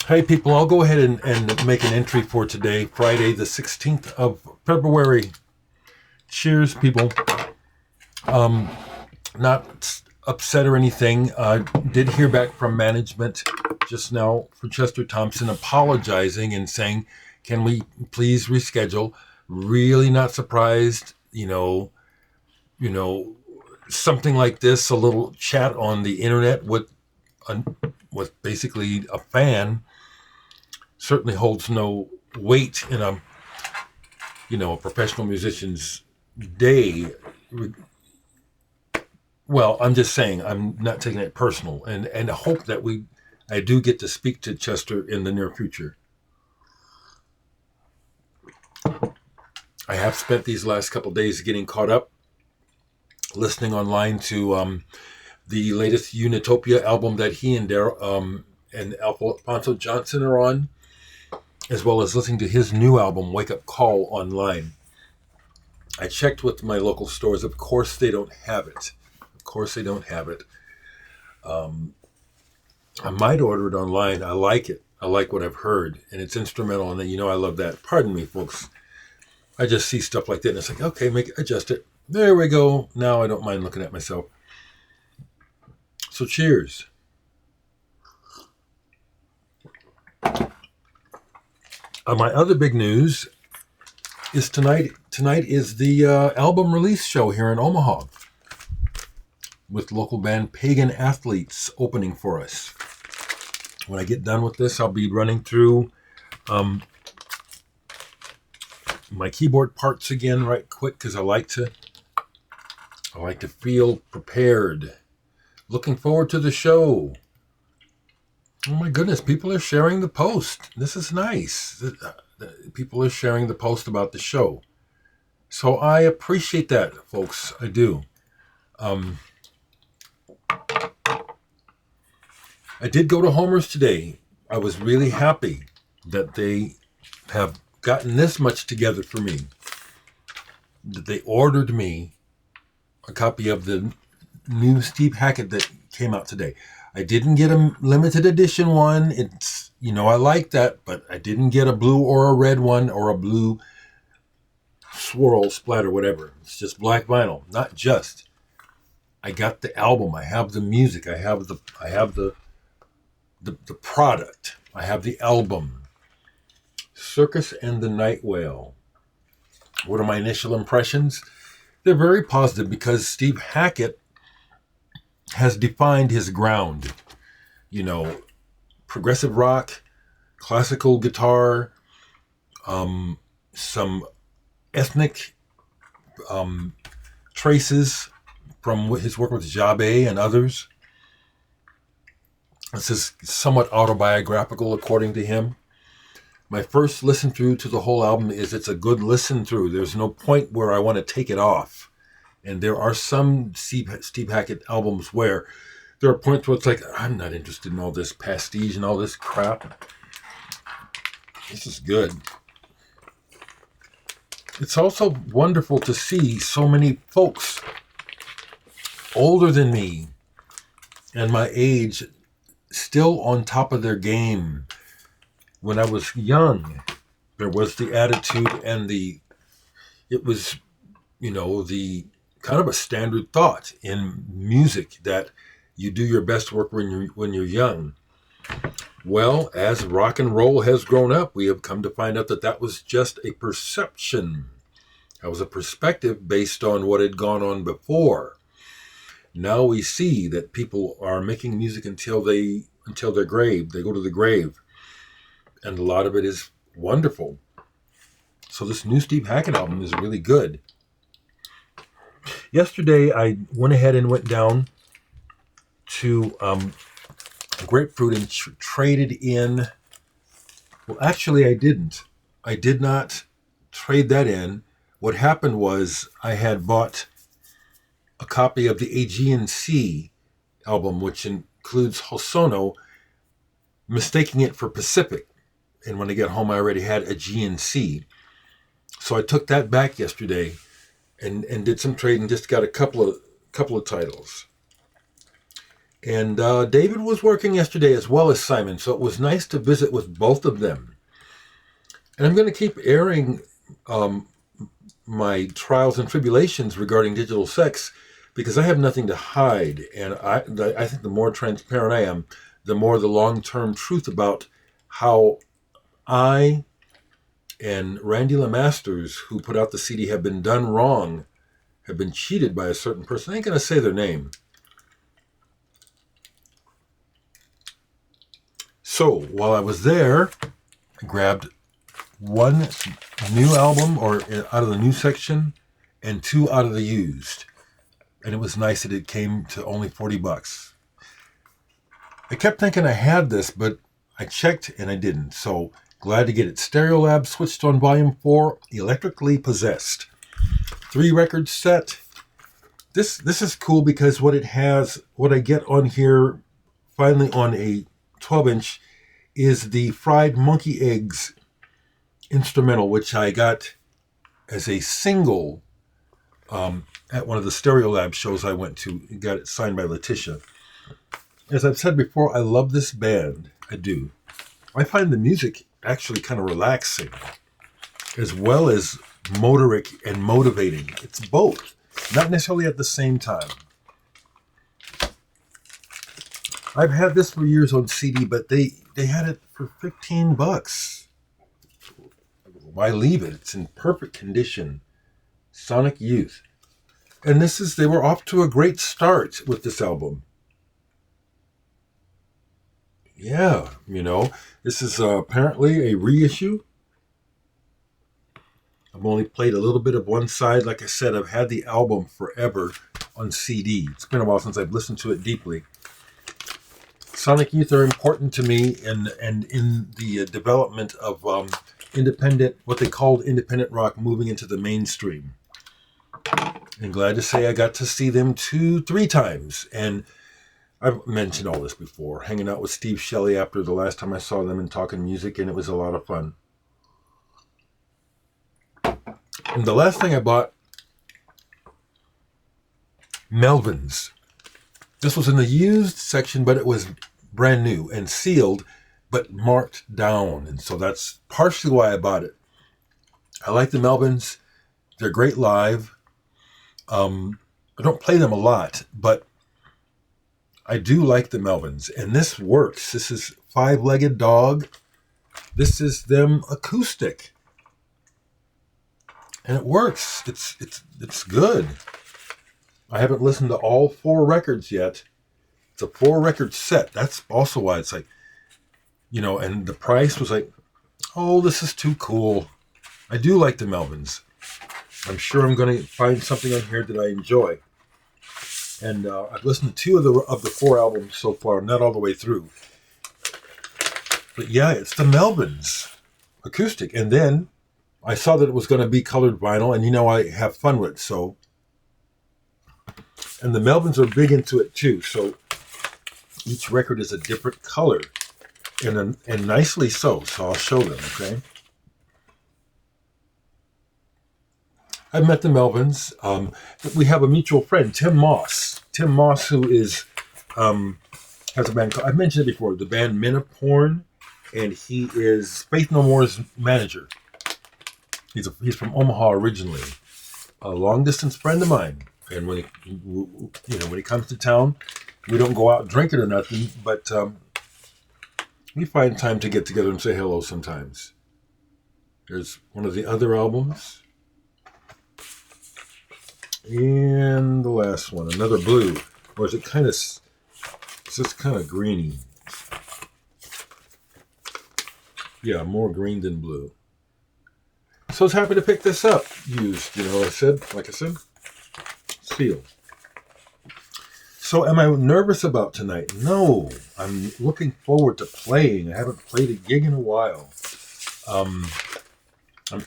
Hey, people, I'll go ahead and make an entry for today, Friday, the 16th of February. Cheers, people. Not upset or anything. Did hear back from management just now for Chester Thompson apologizing and saying, can we please reschedule? Really not surprised, something like this, a little chat on the internet with basically a fan certainly holds no weight in a professional musician's day. Well, I'm just saying, I'm not taking it personal, and I hope that I do get to speak to Chester in the near future. I have spent these last couple of days getting caught up, listening online to the latest Unitopia album that he and Alfonso Johnson are on, as well as listening to his new album, Wake Up Call, online. I checked with my local stores. Of course, they don't have it. I might order it online. I like it. I like what I've heard, and it's instrumental, and I love that. Pardon me, folks. I just see stuff like that, and it's like, okay, adjust it. There we go. Now I don't mind looking at myself. So cheers. My other big news is tonight. Tonight is the album release show here in Omaha with local band Pagan Athletes opening for us. When I get done with this, I'll be running through my keyboard parts again right quick because I like to feel prepared. Looking forward to the show. Oh my goodness, people are sharing the post. This is nice. People are sharing the post about the show. So I appreciate that, folks. I do. I did go to Homer's today. I was really happy that they have gotten this much together for me. That they ordered me a copy of the new Steve Hackett that came out today. I didn't get a limited edition one. It's, I like that, but I didn't get a blue or a red one or a blue swirl splatter, whatever. It's just black vinyl. Not just. I got the album. I have the music. I have the product. I have the album. Circus and the Nightwhale. What are my initial impressions? They're very positive because Steve Hackett has defined his ground. Progressive rock, classical guitar, some ethnic traces from his work with Jabe and others. This is somewhat autobiographical, according to him. My first listen through to the whole album is it's a good listen through. There's no point where I want to take it off. And there are some Steve Hackett albums where there are points where it's like, I'm not interested in all this pastiche and all this crap. This is good. It's also wonderful to see so many folks older than me and my age still on top of their game. When I was young, there was the attitude and it was, the kind of a standard thought in music that you do your best work when you're young. Well, as rock and roll has grown up, we have come to find out that was just a perception. That was a perspective based on what had gone on before. Now we see that people are making music until their grave. They go to the grave. And a lot of it is wonderful. So this new Steve Hackett album is really good. Yesterday, I went ahead and went down to Grapefruit and traded in. Well, actually, I didn't. I did not trade that in. What happened was I had bought a copy of the AG&C album, which includes Hosono, mistaking it for Pacific. And when I get home, I already had a G&C. So I took that back yesterday and did some trading, just got a couple of titles. And David was working yesterday as well as Simon, so it was nice to visit with both of them. And I'm going to keep airing my trials and tribulations regarding digital sex because I have nothing to hide. And I think the more transparent I am, the more the long-term truth about how I and Randy LeMasters, who put out the CD, have been done wrong, have been cheated by a certain person. I ain't going to say their name. So while I was there, I grabbed one new album or out of the new section and two out of the used. And it was nice that it came to only $40. I kept thinking I had this, but I checked and I didn't. So glad to get it. Stereolab switched on volume 4, Electrically Possessed. 3 record set. This is cool because what I get on here finally on a 12-inch is the Fried Monkey Eggs instrumental, which I got as a single at one of the Stereolab shows I went to. Got it signed by Letitia. As I've said before, I love this band. I do. I find the music actually kind of relaxing, as well as motoric and motivating. It's both, not necessarily at the same time. I've had this for years on CD, but they had it for $15. Why leave it? It's in perfect condition. Sonic Youth. And they were off to a great start with this album. Yeah, this is apparently a reissue. I've only played a little bit of one side. Like I said, I've had the album forever on CD. It's been a while since I've listened to it deeply. Sonic Youth are important to me and in the development of independent, what they called independent rock, moving into the mainstream. And glad to say I got to see them 2-3 times. And I've mentioned all this before, hanging out with Steve Shelley after the last time I saw them and talking music, and it was a lot of fun. And the last thing I bought, Melvins. This was in the used section, but it was brand new and sealed, but marked down. And so that's partially why I bought it. I like the Melvins. They're great live. I don't play them a lot, but I do like the Melvins. And this works. This is Five-Legged Dog. This is them acoustic. And it works. It's good. I haven't listened to all 4 records yet. It's a 4-record set. That's also why it's like, and the price was like, oh, this is too cool. I do like the Melvins. I'm sure I'm going to find something on here that I enjoy. And I've listened to 2 of the 4 albums so far, not all the way through. But yeah, it's the Melvins acoustic. And then I saw that it was going to be colored vinyl, and I have fun with it, so. And the Melvins are big into it too, so each record is a different color, and nicely so I'll show them, okay? I've met the Melvins. We have a mutual friend, Tim Moss. Tim Moss, who has a band called, I've mentioned it before, the band Men of Porn, and he is Faith No More's manager. He's from Omaha originally, a long distance friend of mine. And when he comes to town, we don't go out drinking or nothing, but we find time to get together and say hello sometimes. There's one of the other albums. And the last one, another blue. Or is it it's just kind of greeny. Yeah, more green than blue. So I was happy to pick this up, used, like I said, sealed. So am I nervous about tonight? No, I'm looking forward to playing. I haven't played a gig in a while.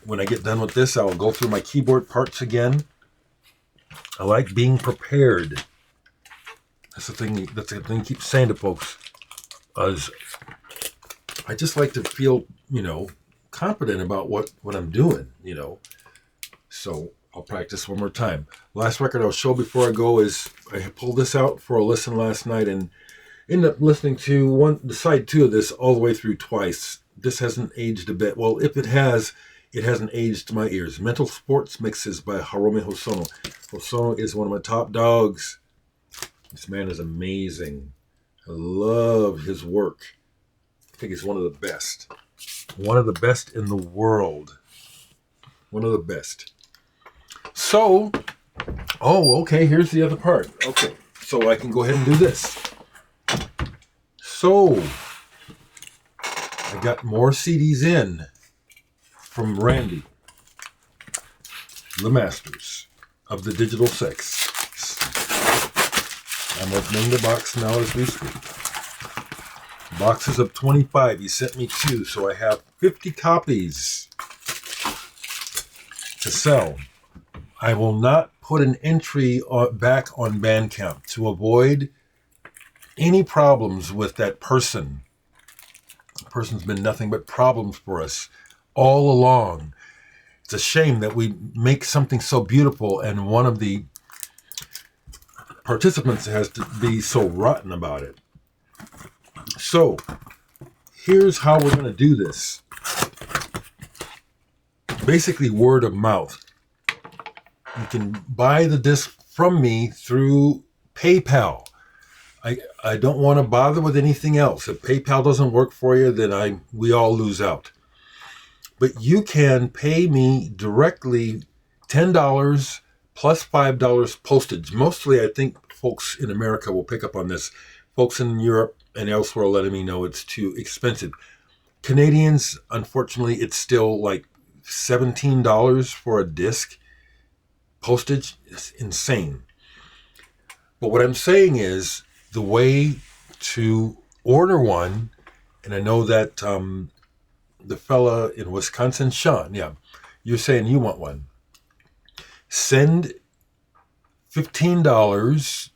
When I get done with this, I'll go through my keyboard parts again. I like being prepared. That's the thing I keep saying to folks. I just like to feel, confident about what I'm doing, So I'll practice one more time. Last record I'll show before I go is I pulled this out for a listen last night and ended up listening to the side 2 of this all the way through twice. This hasn't aged a bit. Well, if it has, it hasn't aged to my ears. Mental Sports Mixes by Haruomi Hosono. Hosono is one of my top dogs. This man is amazing. I love his work. I think he's one of the best. One of the best in the world. One of the best. So, okay, here's the other part. Okay, so I can go ahead and do this. So, I got more CDs in from Randy, the masters of the digital sex. I'm opening the box now as we speak. Boxes of 25. He sent me 2, so I have 50 copies to sell. I will not put an entry back on Bandcamp to avoid any problems with that person. The person's been nothing but problems for us all along. It's a shame that we make something so beautiful and one of the participants has to be so rotten about it. So, here's how we're going to do this. Basically, word of mouth. You can buy the disc from me through PayPal. I don't want to bother with anything else. If PayPal doesn't work for you, then we all lose out. But you can pay me directly $10 plus $5 postage. Mostly, I think folks in America will pick up on this. Folks in Europe and elsewhere are letting me know it's too expensive. Canadians, unfortunately, it's still like $17 for a disc. Postage is insane. But what I'm saying is the way to order one, and I know that the fella in Wisconsin, Sean, yeah, you're saying you want one. Send $15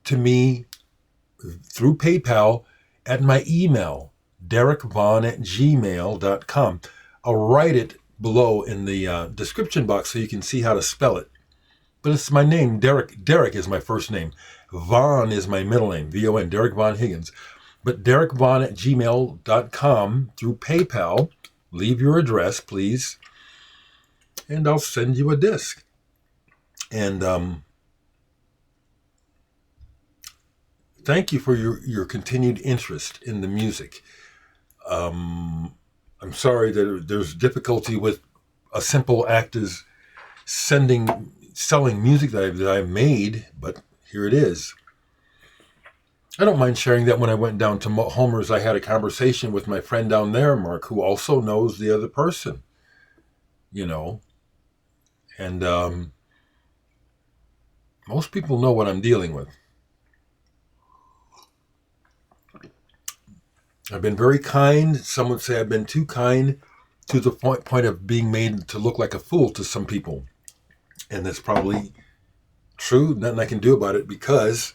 to me through PayPal at my email, dereckvaughn@gmail.com. I'll write it below in the description box so you can see how to spell it. But it's my name, Dereck. Dereck is my first name. Vaughn is my middle name, V-O-N, Dereck Vaughn Higgins. But dereckvaughn@gmail.com through PayPal. Leave your address, please, and I'll send you a disc. And thank you for your continued interest in the music. I'm sorry that there's difficulty with a simple act as selling music that I made, but here it is. I don't mind sharing that when I went down to Homer's, I had a conversation with my friend down there, Mark, who also knows the other person, and most people know what I'm dealing with. I've been very kind. Some would say I've been too kind to the point of being made to look like a fool to some people. And that's probably true. Nothing I can do about it because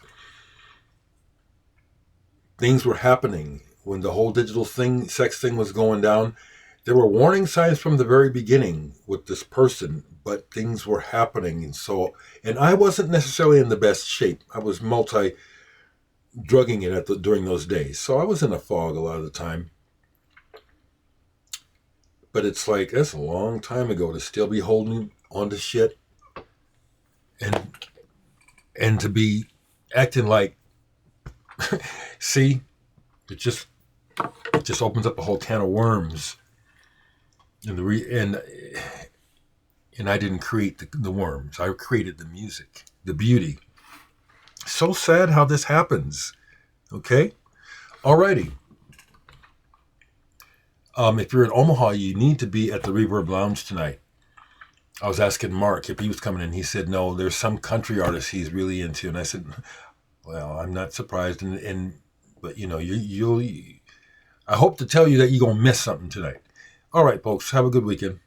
things were happening when the whole digital sex thing was going down. There were warning signs from the very beginning with this person, but things were happening. And I wasn't necessarily in the best shape. I was drugging it during those days. So I was in a fog a lot of the time. But it's like, that's a long time ago to still be holding on to shit and to be acting like, see, it just opens up a whole can of worms. And I didn't create the worms. I created the music, the beauty. So sad how this happens. Okay? Alrighty. If you're in Omaha, you need to be at the Reverb Lounge tonight. I was asking Mark if he was coming in. He said, no, there's some country artists he's really into. And I said, well, I'm not surprised. But you'll I hope to tell you that you're going to miss something tonight. All right, folks, have a good weekend.